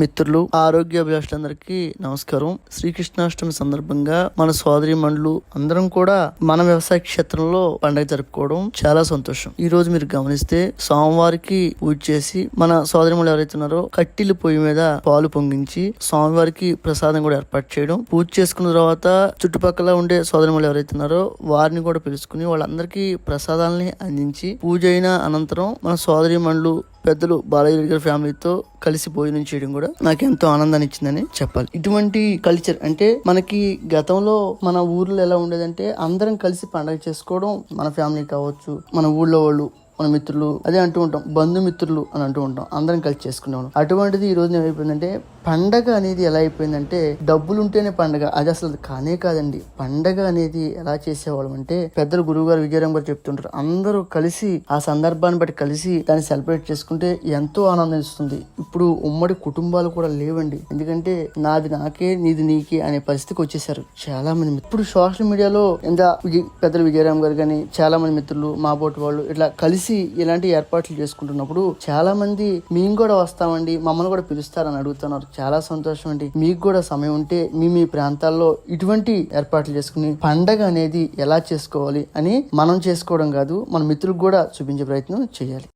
మిత్రులు, ఆరోగ్య అభిలాషులందరికీ నమస్కారం. శ్రీకృష్ణాష్టమి సందర్భంగా మన సోదరి మండలు అందరం కూడా మన వ్యవసాయ క్షేత్రంలో పండుగ జరుపుకోవడం చాలా సంతోషం. ఈ రోజు మీరు గమనిస్తే స్వామివారికి పూజ చేసి మన సోదరిమణులు ఎవరైతే ఉన్నారో కట్టిల పొయ్యి మీద పాలు పొంగించి స్వామివారికి ప్రసాదం కూడా ఏర్పాటు చేయడం, పూజ చేసుకున్న తర్వాత చుట్టుపక్కల ఉండే సోదరిమణులు ఎవరైతే ఉన్నారో వారిని కూడా పిలుచుకుని వాళ్ళందరికీ ప్రసాదాలని అందించి పూజ అయిన అనంతరం మన సోదరి మండలు పెద్దలు బాలయ్య గారి ఫ్యామిలీతో కలిసి భోజనం చేయడం కూడా నాకు ఎంతో ఆనందాన్ని ఇచ్చిందని చెప్పాలి. ఇటువంటి కల్చర్ అంటే మనకి గతంలో మన ఊర్లో ఎలా ఉండేదంటే అందరం కలిసి పండగ చేసుకోవడం, మన ఫ్యామిలీ కావచ్చు, మన ఊళ్ళో వాళ్ళు, మన మిత్రులు, అదే అంటూ ఉంటాం బంధుమిత్రులు అని అంటూ ఉంటాం, అందరం కలిసి చేసుకునేవాళ్ళం. అటువంటిది ఈ రోజు ఏమైపోయిందంటే పండగ అనేది ఎలా అయిపోయిందంటే డబ్బులు ఉంటేనే పండగ, అది అసలు కానే కాదండి. పండగ అనేది ఎలా చేసేవాళ్ళం అంటే పెద్దలు గురువు గారు విజయరామ్ గారు చెప్తుంటారు, అందరూ కలిసి ఆ సందర్భాన్ని బట్టి కలిసి దాన్ని సెలబ్రేట్ చేసుకుంటే ఎంతో ఆనందం ఇస్తుంది. ఇప్పుడు ఉమ్మడి కుటుంబాలు కూడా లేవండి, ఎందుకంటే నాది నాకే నీది నీకే అనే పరిస్థితికి వచ్చేసారు చాలా మంది. ఇప్పుడు సోషల్ మీడియాలో పెద్దలు విజయరామ్ గారు కానీ చాలా మంది మిత్రులు, మా బోటి వాళ్ళు ఇట్లా కలిసి ఇలాంటి ఏర్పాట్లు చేసుకుంటున్నప్పుడు చాలా మంది మేము కూడా వస్తామండి, మమ్మల్ని కూడా పిలుస్తారని అడుగుతున్నారు. చాలా సంతోషం అండి. మీకు కూడా సమయం ఉంటే మీ ప్రాంతాల్లో ఇటువంటి ఏర్పాట్లు చేసుకుని పండగ అనేది ఎలా చేసుకోవాలి అని మనం చేసుకోవడం కాదు, మన మిత్రులకు కూడా చూపించే ప్రయత్నం చేయాలి.